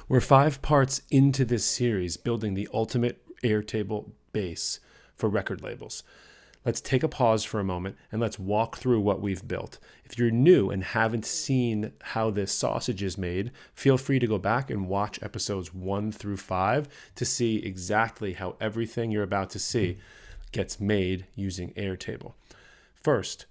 We're 5 parts into this series, building the ultimate Airtable base for record labels. Let's take a pause for a moment and let's walk through what we've built. If you're new and haven't seen how this sausage is made, feel free to go back and watch episodes 1 through 5 to see exactly how everything you're about to see gets made using Airtable. First,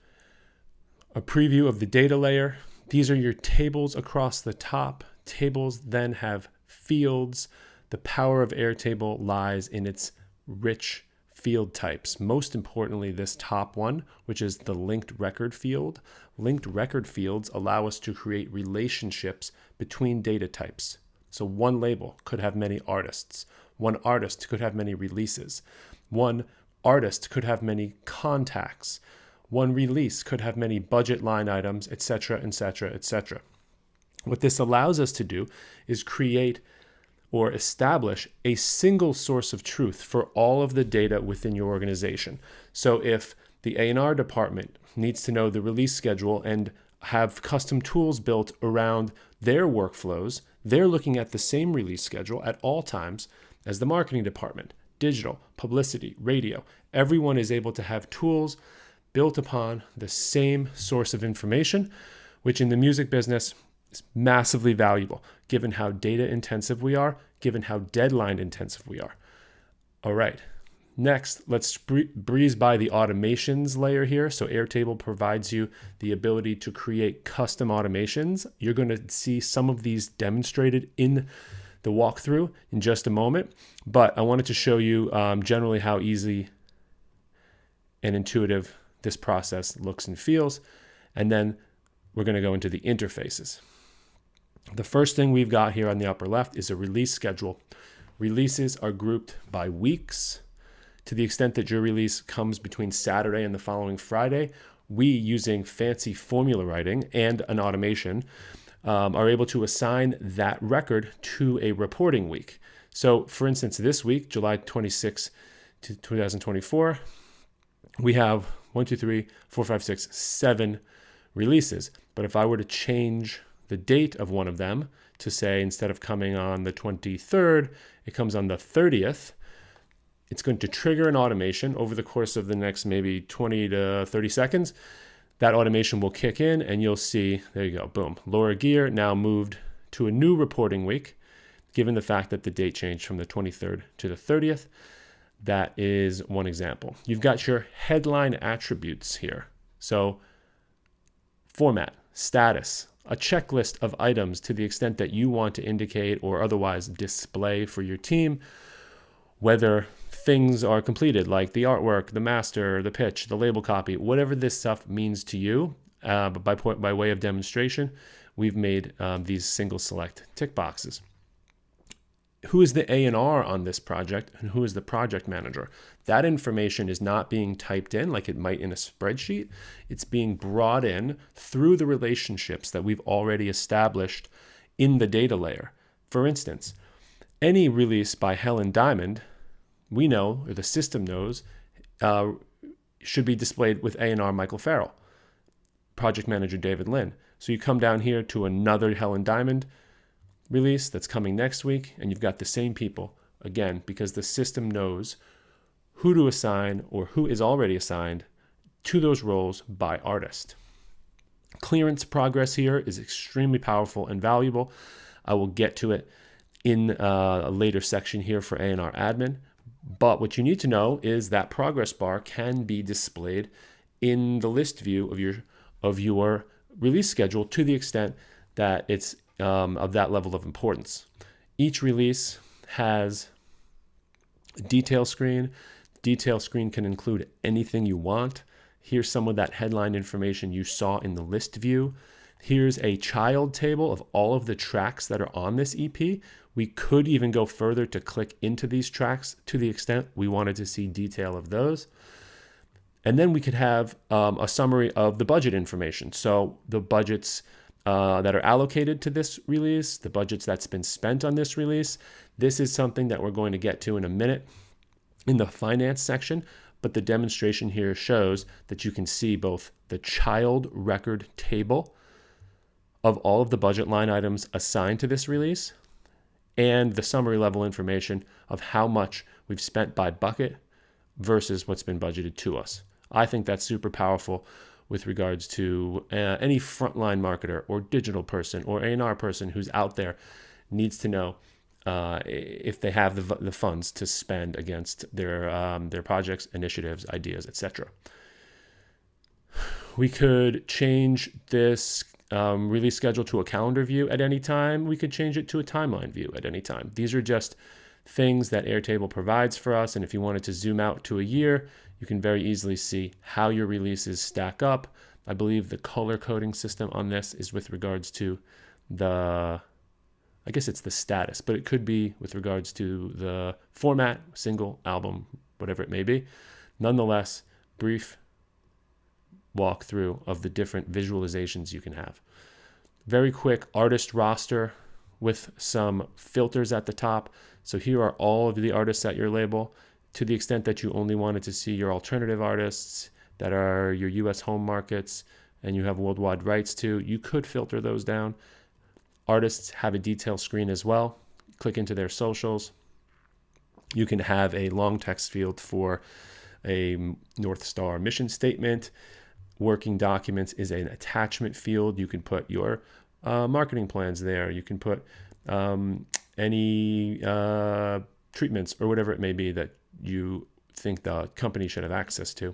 a preview of the data layer. These are your tables across the top. Tables then have fields. The power of Airtable lies in its rich field types. Most importantly, this top one, which is the linked record field. Linked record fields allow us to create relationships between data types. So one label could have many artists. One artist could have many releases. One artist could have many contacts. One release could have many budget line items, etc., etc., etc. What this allows us to do is create or establish a single source of truth for all of the data within your organization. So if the A&R department needs to know the release schedule and have custom tools built around their workflows, they're looking at the same release schedule at all times as the marketing department, digital, publicity, radio. Everyone is able to have tools built upon the same source of information, which in the music business is massively valuable, given how data intensive we are, given how deadline intensive we are. All right, next, let's breeze by the automations layer here. So Airtable provides you the ability to create custom automations. You're going to see some of these demonstrated in the walkthrough in just a moment, but I wanted to show you generally how easy and intuitive this process looks and feels, and then we're going to go into the interfaces. The first thing we've got here on the upper left is a release schedule. Releases are grouped by weeks. To the extent that your release comes between Saturday and the following Friday, we, using fancy formula writing and an automation, are able to assign that record to a reporting week. So for instance, this week, July 26, 2024, we have 7 releases. But if I were to change the date of one of them to say, instead of coming on the 23rd, it comes on the 30th, it's going to trigger an automation over the course of the next maybe 20 to 30 seconds. That automation will kick in and you'll see, there you go, boom. Laura Gear now moved to a new reporting week, given the fact that the date changed from the 23rd to the 30th. That is one example. You've got your headline attributes here. So format, status, a checklist of items to the extent that you want to indicate or otherwise display for your team whether things are completed, like the artwork, the master, the pitch, the label copy, whatever this stuff means to you. But by way of demonstration, we've made these single select tick boxes. Who is the A&R on this project and who is the project manager? That information is not being typed in like it might in a spreadsheet. It's being brought in through the relationships that we've already established in the data layer. For instance, any release by Helen Diamond, we know, or the system knows, should be displayed with A&R Michael Farrell, project manager David Lynn. So you come down here to another Helen Diamond release that's coming next week, and you've got the same people, again, because the system knows who to assign or who is already assigned to those roles by artist. Clearance progress here is extremely powerful and valuable. I will get to it in a later section here for A&R Admin, but what you need to know is that progress bar can be displayed in the list view of your release schedule to the extent that it's of that level of importance. Each release has a detail screen. Detail screen can include anything you want. Here's some of that headline information you saw in the list view. Here's a child table of all of the tracks that are on this EP. We could even go further to click into these tracks to the extent we wanted to see detail of those. And then we could have a summary of the budget information. So the budgets that are allocated to this release, the budgets that's been spent on this release. This is something that we're going to get to in a minute in the finance section, but the demonstration here shows that you can see both the child record table of all of the budget line items assigned to this release and the summary level information of how much we've spent by bucket versus what's been budgeted to us. I think that's super powerful with regards to any frontline marketer or digital person or A&R person who's out there needs to know if they have the funds to spend against their projects, initiatives, ideas, etc. We could change this release schedule to a calendar view at any time. We could change it to a timeline view at any time. These are just things that Airtable provides for us. And if you wanted to zoom out to a year, you can very easily see how your releases stack up. I believe the color coding system on this is with regards to I guess it's the status, but it could be with regards to the format, single, album, whatever it may be. Nonetheless, brief walkthrough of the different visualizations you can have. Very quick artist roster with some filters at the top. So here are all of the artists at your label. To the extent that you only wanted to see your alternative artists that are your US home markets and you have worldwide rights to, you could filter those down. Artists have a detail screen as well. Click into their socials. You can have a long text field for a North Star mission statement. Working documents is an attachment field. You can put your marketing plans there. You can put any treatments or whatever it may be that you think the company should have access to.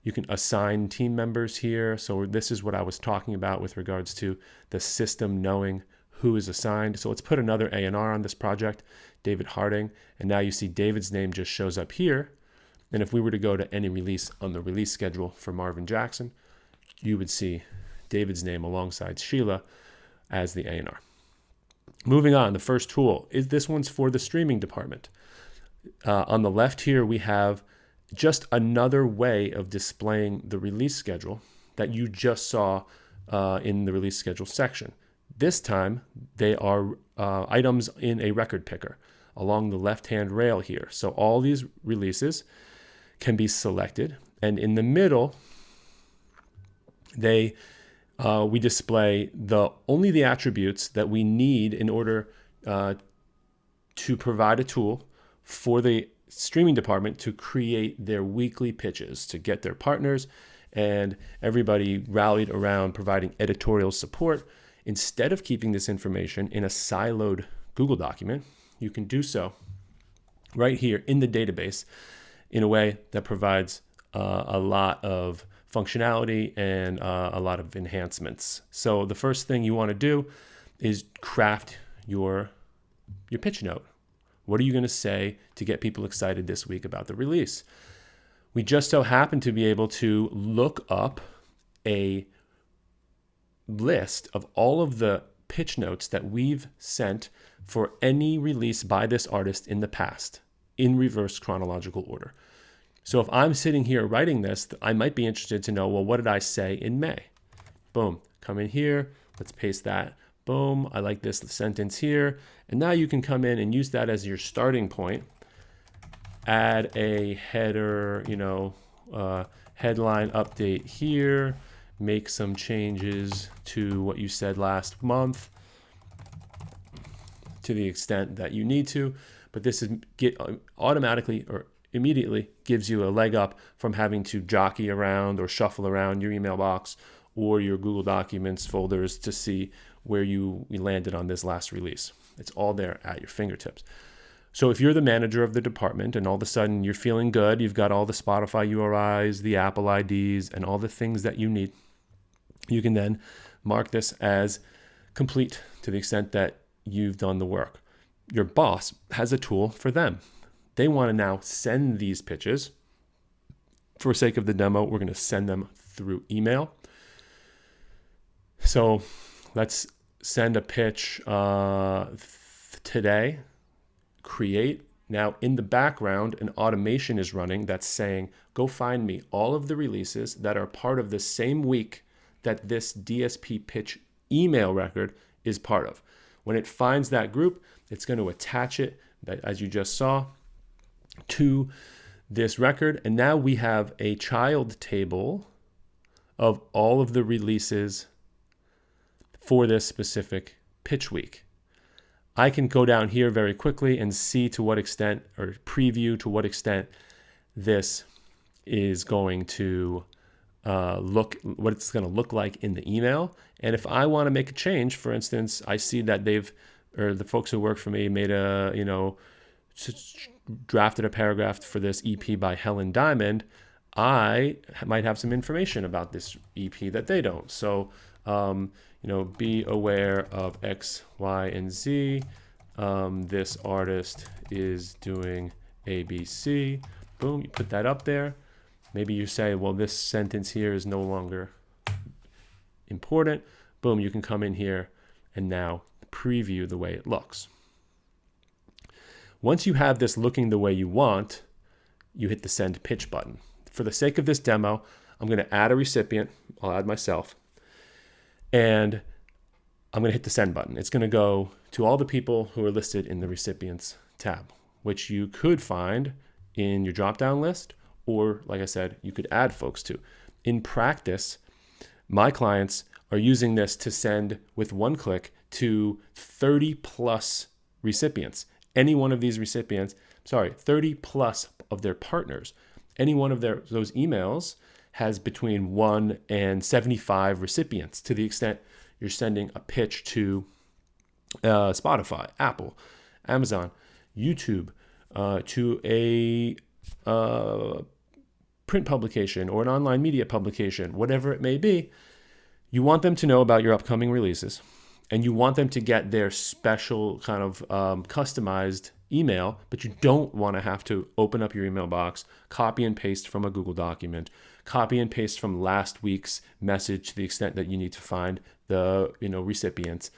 You can assign team members here. So this is what I was talking about with regards to the system knowing who is assigned. So let's put another A&R on this project, David Harding. And now you see David's name just shows up here. And if we were to go to any release on the release schedule for Marvin Jackson, you would see David's name alongside Sheila as the A&R. Moving on, the first tool is this one's for the streaming department. On the left here, we have just another way of displaying the release schedule that you just saw in the release schedule section. This time, they are items in a record picker along the left-hand rail here. So all these releases can be selected, and in the middle, we display only the attributes that we need in order to provide a tool for the streaming department to create their weekly pitches, to get their partners and everybody rallied around providing editorial support. Instead of keeping this information in a siloed Google document, you can do so right here in the database in a way that provides a lot of functionality and a lot of enhancements. So the first thing you want to do is craft your pitch note. What are you going to say to get people excited this week about the release? We just so happen to be able to look up a list of all of the pitch notes that we've sent for any release by this artist in the past in reverse chronological order. So if I'm sitting here writing this, I might be interested to know, well, what did I say in May? Boom, come in here, let's paste that. Boom, I like this sentence here. And now you can come in and use that as your starting point. Add a header, headline update here. Make some changes to what you said last month to the extent that you need to. But this is automatically or immediately gives you a leg up from having to jockey around or shuffle around your email box or your Google Documents folders to see where you landed on this last release. It's all there at your fingertips. So if you're the manager of the department and all of a sudden you're feeling good, you've got all the Spotify URIs, the Apple IDs, and all the things that you need, you can then mark this as complete to the extent that you've done the work. Your boss has a tool for them. They want to now send these pitches. For sake of the demo, we're going to send them through email. So let's send a pitch today. Create. Now in the background, an automation is running that's saying, go find me all of the releases that are part of the same week that this DSP Pitch email record is part of. When it finds that group, it's going to attach it, as you just saw, to this record. And now we have a child table of all of the releases for this specific pitch week. I can go down here very quickly and see to what extent, or preview to what extent this is going to what it's going to look like in the email. And if I want to make a change, for instance, I see that the folks who work for me made drafted a paragraph for this EP by Helen Diamond, I might have some information about this EP that they don't. So, be aware of X, Y, and Z. This artist is doing ABC. Boom, you put that up there. Maybe you say, well, this sentence here is no longer important. Boom, you can come in here and now preview the way it looks. Once you have this looking the way you want, you hit the send pitch button. For the sake of this demo, I'm going to add a recipient. I'll add myself. And I'm going to hit the send button. It's going to go to all the people who are listed in the recipients tab, which you could find in your drop-down list, or like I said, you could add folks to. In practice, my clients are using this to send with one click to 30 plus recipients. Any one of these recipients, 30 plus of their partners. Any one of those emails has between 1 and 75 recipients, to the extent you're sending a pitch to Spotify, Apple, Amazon, YouTube, to a print publication or an online media publication, whatever it may be. You want them to know about your upcoming releases, and you want them to get their special kind of customized email, but you don't want to have to open up your email box, copy and paste from a Google document, copy and paste from last week's message, to the extent that you need to find the recipients.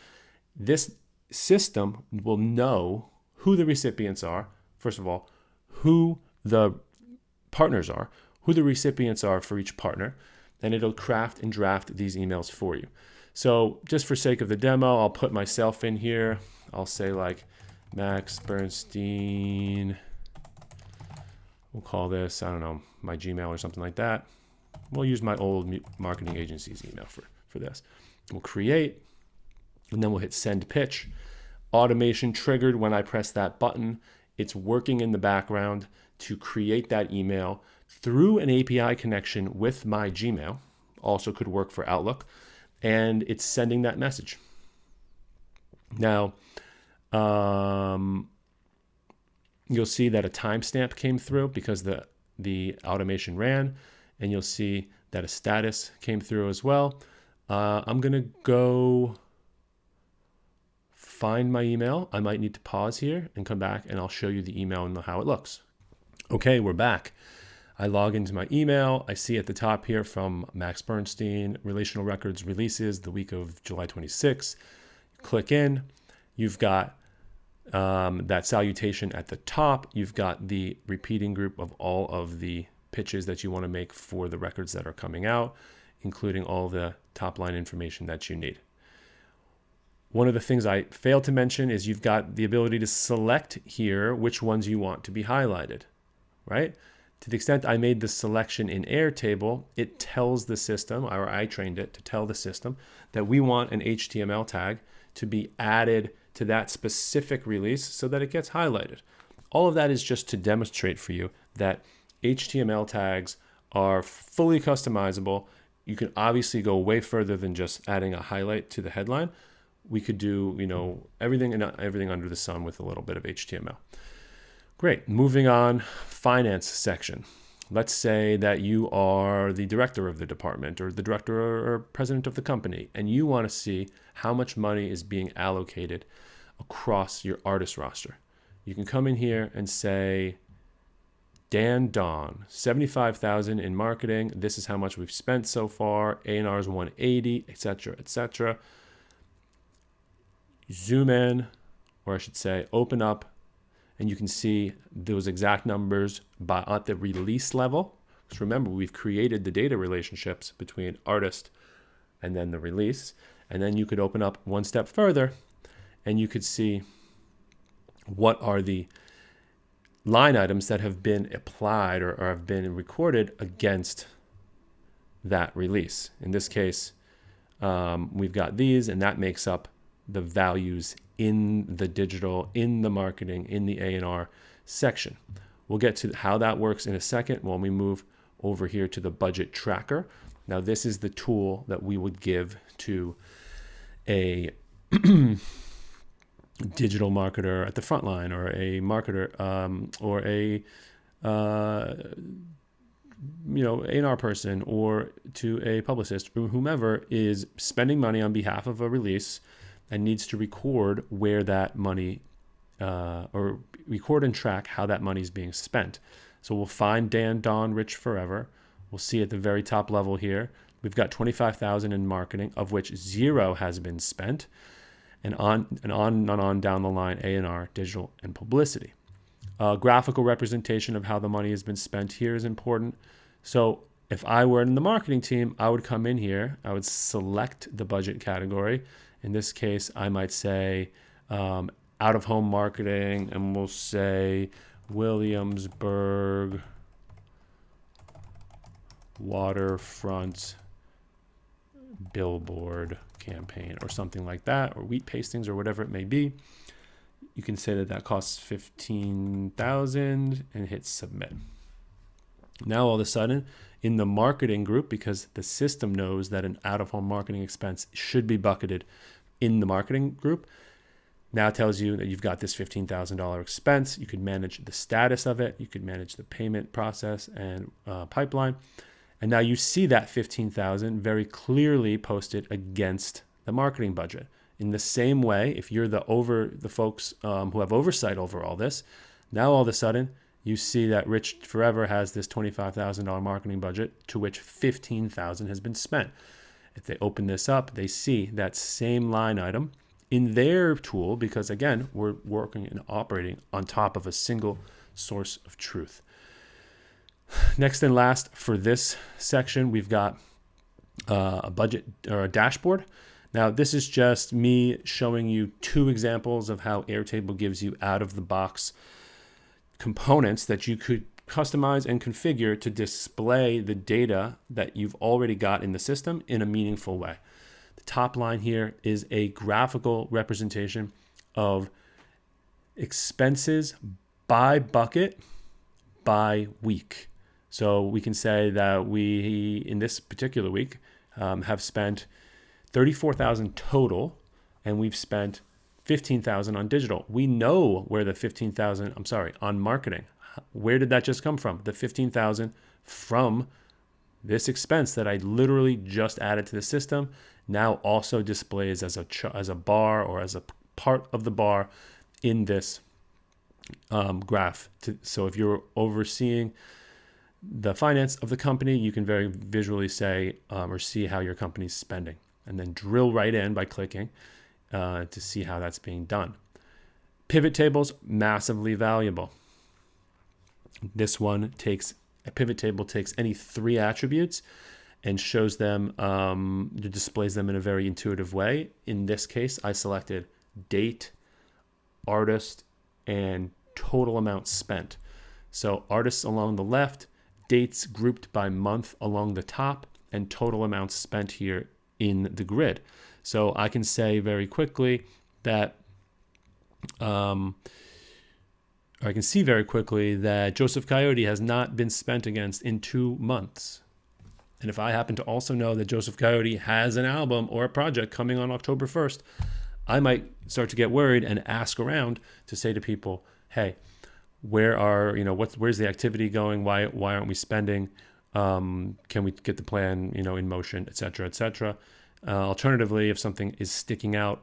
This system will know who the recipients are, first of all, who the partners are, who the recipients are for each partner, and it'll craft and draft these emails for you. So just for sake of the demo, I'll put myself in here. I'll say like Max Bernstein. We'll call this, I don't know, my Gmail or something like that. We'll use my old marketing agency's email for this. We'll create, and then we'll hit send pitch. Automation triggered when I press that button. It's working in the background to create that email through an API connection with my Gmail. Also could work for Outlook. And it's sending that message. Now, you'll see that a timestamp came through because the automation ran, and you'll see that a status came through as well. I'm going to go find my email. I might need to pause here and come back, and I'll show you the email and how it looks. Okay, we're back. I log into my email. I see at the top here from Max Bernstein, Relational Records releases the week of July 26. Click in. You've got that salutation at the top. You've got the repeating group of all of the pitches that you want to make for the records that are coming out, including all the top line information that you need. One of the things I failed to mention is you've got the ability to select here which ones you want to be highlighted, right? To the extent I made the selection in Airtable, it tells the system, or I trained it to tell the system, that we want an HTML tag to be added to that specific release so that it gets highlighted. All of that is just to demonstrate for you that HTML tags are fully customizable. You can obviously go way further than just adding a highlight to the headline. We could do, everything under the sun with a little bit of HTML. Great. Moving on, finance section. Let's say that you are the director of the department or the director or president of the company, and you want to see how much money is being allocated across your artist roster. You can come in here and say, Dan Dawn, $75,000 in marketing. This is how much we've spent so far. A&R is $180, etc., etc. Zoom in, or I should say, open up, and you can see those exact numbers at the release level. Because remember, we've created the data relationships between artist and then the release. And then you could open up one step further, and you could see what are the line items that have been applied or have been recorded against that release. In this case, we've got these, and that makes up the values in the digital, in the marketing, in the A&R section. We'll get to how that works in a second when we move over here to the budget tracker. Now, this is the tool that we would give to a digital marketer at the front line, or a marketer, or a A&R person, or to a publicist, or whomever is spending money on behalf of a release and needs to record where that money, or record and track how that money is being spent. So we'll find Dan, Don, Rich, Forever. We'll see at the very top level here, we've got 25,000 in marketing, of which 0 has been spent, and on down the line, A&R, digital, and publicity. Graphical representation of how the money has been spent here is important. So if I were in the marketing team, I would come in here, I would select the budget category. In this case, I might say out-of-home marketing, and we'll say Williamsburg waterfront billboard campaign, or something like that, or wheat pastings, or whatever it may be. You can say that that costs 15,000 and hit submit. Now all of a sudden in the marketing group, because the system knows that an out-of-home marketing expense should be bucketed in the marketing group, now tells you that you've got this $15,000 expense. You could manage the status of it. You could manage the payment process and pipeline. And now you see that 15,000 very clearly posted against the marketing budget. In the same way, if you're the folks who have oversight over all this, now all of a sudden you see that Rich Forever has this $25,000 marketing budget, to which 15,000 has been spent. If they open this up, they see that same line item in their tool, because again, we're working and operating on top of a single source of truth. Next and last for this section, we've got a budget, or a dashboard. Now, this is just me showing you 2 examples of how Airtable gives you out-of-the-box components that you could customize and configure to display the data that you've already got in the system in a meaningful way. The top line here is a graphical representation of expenses by bucket by week. So we can say that we, in this particular week, have spent 34,000 total, and we've spent 15,000 on digital. We know where the 15,000, on marketing. Where did that just come from? The 15,000 from this expense that I literally just added to the system now also displays as a bar, or as a part of the bar in this graph. So if you're overseeing the finance of the company, you can very visually say or see how your company's spending, and then drill right in by clicking to see how that's being done. Pivot tables, massively valuable. A pivot table takes any 3 attributes and shows them, displays them in a very intuitive way. In this case, I selected date, artist, and total amount spent. So artists along the left, dates grouped by month along the top, and total amounts spent here in the grid. So I can say very quickly that, I can see very quickly that Joseph Coyote has not been spent against in 2 months. And if I happen to also know that Joseph Coyote has an album or a project coming on October 1st, I might start to get worried and ask around to say to people, hey, where's the activity going? Why aren't we spending? Can we get the plan, in motion, et cetera, et cetera. Alternatively, if something is sticking out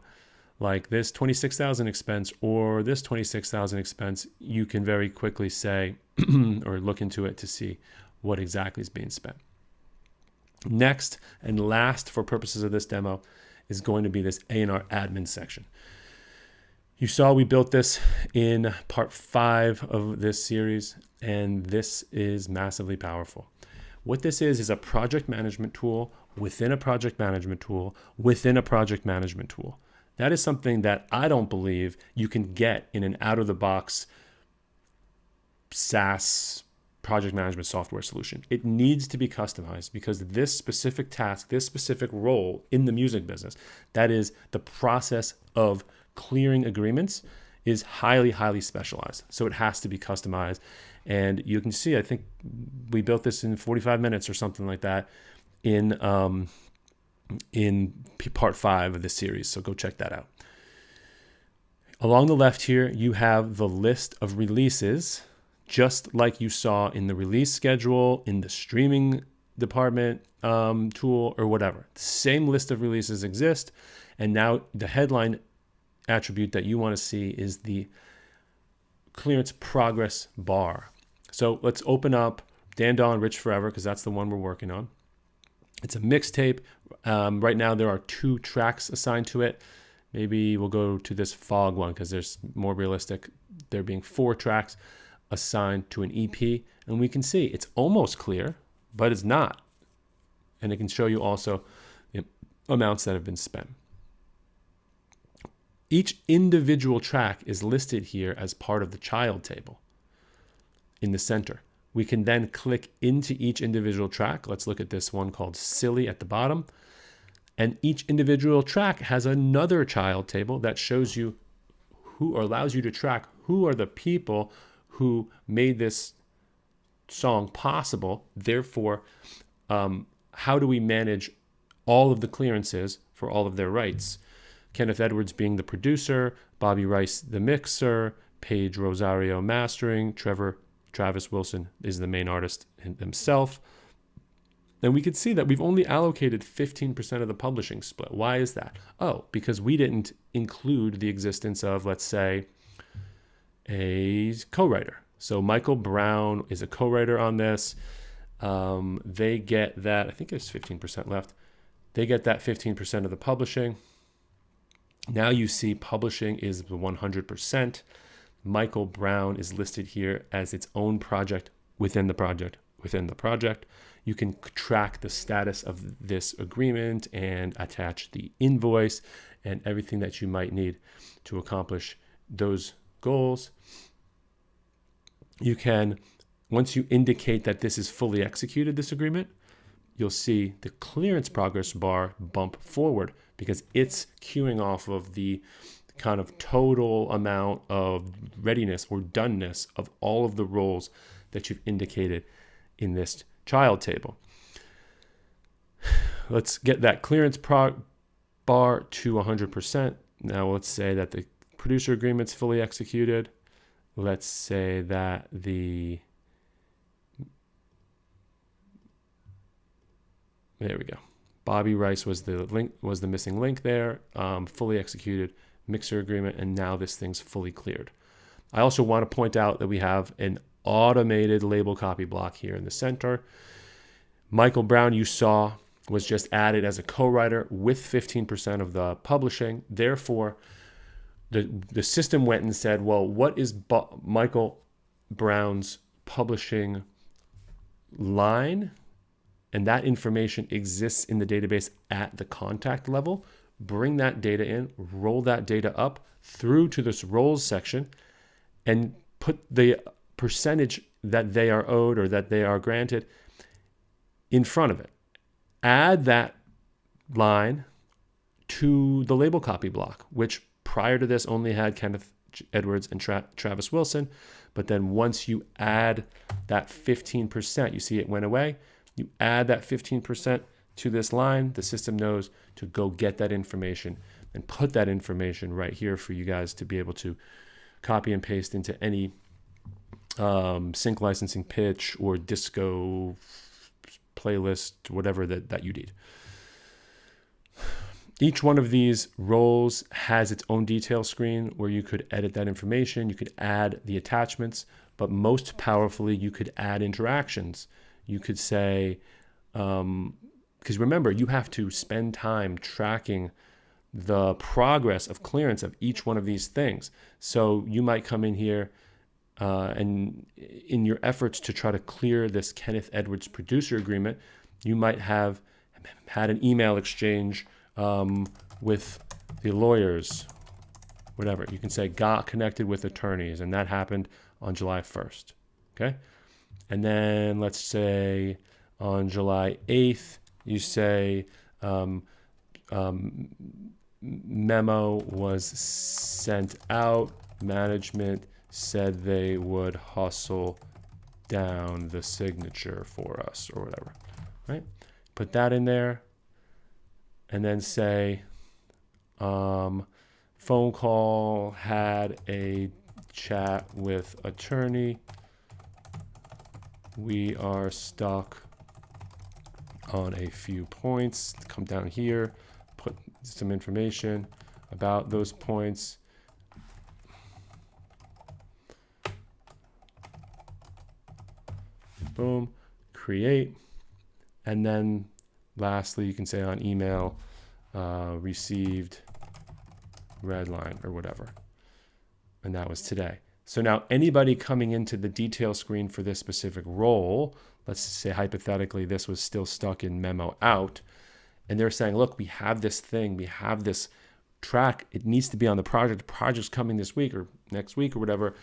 like this 26,000 expense or this 26,000 expense, you can very quickly say or look into it to see what exactly is being spent. Next and last for purposes of this demo is going to be this A&R Admin section. You saw we built this in part 5 of this series, and this is massively powerful. What this is a project management tool within a project management tool within a project management tool. That is something that I don't believe you can get in an out-of-the-box SaaS project management software solution. It needs to be customized, because this specific task, this specific role in the music business, that is the process of clearing agreements is highly, highly specialized. So it has to be customized. And you can see, I think we built this in 45 minutes or something like that in part 5 of this series. So go check that out. Along the left here, you have the list of releases, just like you saw in the release schedule, in the streaming department tool, or whatever. Same list of releases exist. And now the headline attribute that you want to see is the clearance progress bar. So let's open up Dan Dawn Rich Forever, because that's the one we're working on. It's a mixtape. Right now there are 2 tracks assigned to it. Maybe we'll go to this Fog one because there's more realistic. There being 4 tracks assigned to an EP. And we can see it's almost clear, but it's not. And it can show you also the amounts that have been spent. Each individual track is listed here as part of the child table in the center. We can then click into each individual track. Let's look at this one called Silly at the bottom. And each individual track has another child table that shows you who, or allows you to track who are the people who made this song possible. Therefore, how do we manage all of the clearances for all of their rights? Kenneth Edwards being the producer, Bobby Rice the mixer, Paige Rosario mastering, Travis Wilson is the main artist himself. And we could see that we've only allocated 15% of the publishing split. Why is that? Oh, because we didn't include the existence of, let's say, a co-writer. So Michael Brown is a co-writer on this. They get that, I think there's 15% left. They get that 15% of the publishing. Now you see publishing is the 100%. Michael Brown is listed here as its own project within the project. You can track the status of this agreement and attach the invoice and everything that you might need to accomplish those goals. You can, once you indicate that this is fully executed, this agreement, you'll see the clearance progress bar bump forward because it's queuing off of the kind of total amount of readiness or doneness of all of the roles that you've indicated in this child table. Let's get that clearance bar to 100%. Now let's say that the producer agreement's fully executed. Let's say that there we go. Bobby Rice was the missing link there, fully executed mixer agreement, and now this thing's fully cleared. I also want to point out that we have an automated label copy block here in the center. Michael Brown, you saw, was just added as a co-writer with 15% of the publishing. Therefore, the system went and said, well, what is Michael Brown's publishing line? And that information exists in the database at the contact level. Bring that data in, roll that data up through to this roles section, and put the percentage that they are owed or that they are granted in front of it. Add that line to the label copy block, which prior to this only had Kenneth Edwards and Travis Wilson. But then once you add that 15%, you see it went away. You add that 15% to this line, the system knows to go get that information and put that information right here for you guys to be able to copy and paste into any sync licensing pitch or disco playlist, whatever that you need. Each one of these roles has its own detail screen where you could edit that information, you could add the attachments, but most powerfully, you could add interactions. You could say, because remember, you have to spend time tracking the progress of clearance of each one of these things. So you might come in here and in your efforts to try to clear this Kenneth Edwards producer agreement, you might have had an email exchange with the lawyers, whatever. You can say got connected with attorneys, and that happened on July 1st. Okay. And then let's say on July 8th, you say memo was sent out. Management said they would hustle down the signature for us or whatever, right? Put that in there and then say, phone call, had a chat with attorney. We are stuck on a few points. Come down here, put some information about those points. Boom, create. And then lastly, you can say on email, received red line or whatever. And that was today. So now anybody coming into the detail screen for this specific role, let's say hypothetically this was still stuck in memo out, and they're saying, look, we have this thing, we have this track, it needs to be on the project, the project's coming this week or next week or whatever.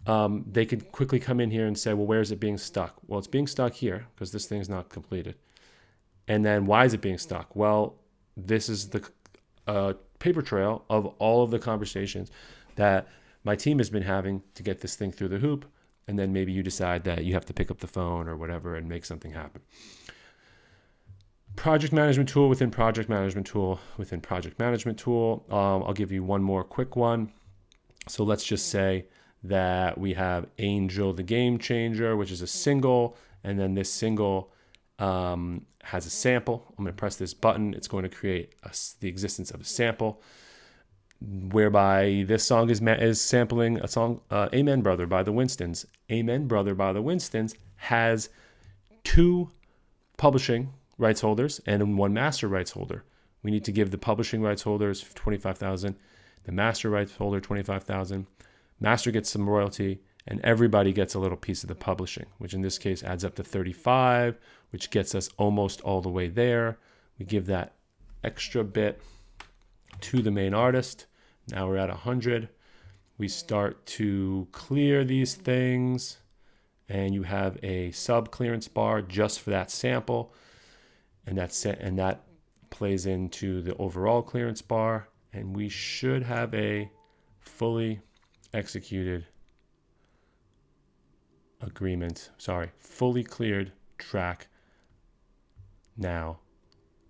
They could quickly come in here and say, well, where is it being stuck? Well, it's being stuck here because this thing's not completed. And then why is it being stuck? Well, this is the paper trail of all of the conversations that my team has been having to get this thing through the hoop. And then maybe you decide that you have to pick up the phone or whatever and make something happen. Project management tool within project management tool within project management tool. I'll give you one more quick one. So let's just say that we have Angel the Game Changer, which is a single, and then this single has a sample. I'm going to press this button. It's going to create the existence of a sample, whereby this song is sampling a song, Amen Brother by the Winstons. Amen Brother by the Winstons has 2 publishing rights holders and 1 master rights holder. We need to give the publishing rights holders $25,000, the master rights holder $25,000. Master gets some royalty, and everybody gets a little piece of the publishing, which in this case adds up to 35, which gets us almost all the way there. We give that extra bit to the main artist. Now we're at 100. We start to clear these things, and you have a sub clearance bar just for that sample, and that plays into the overall clearance bar, and we should have a fully executed fully cleared track now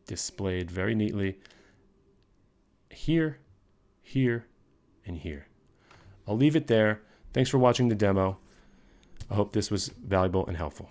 displayed very neatly here, here, and here. I'll leave it there. Thanks for watching the demo. I hope this was valuable and helpful.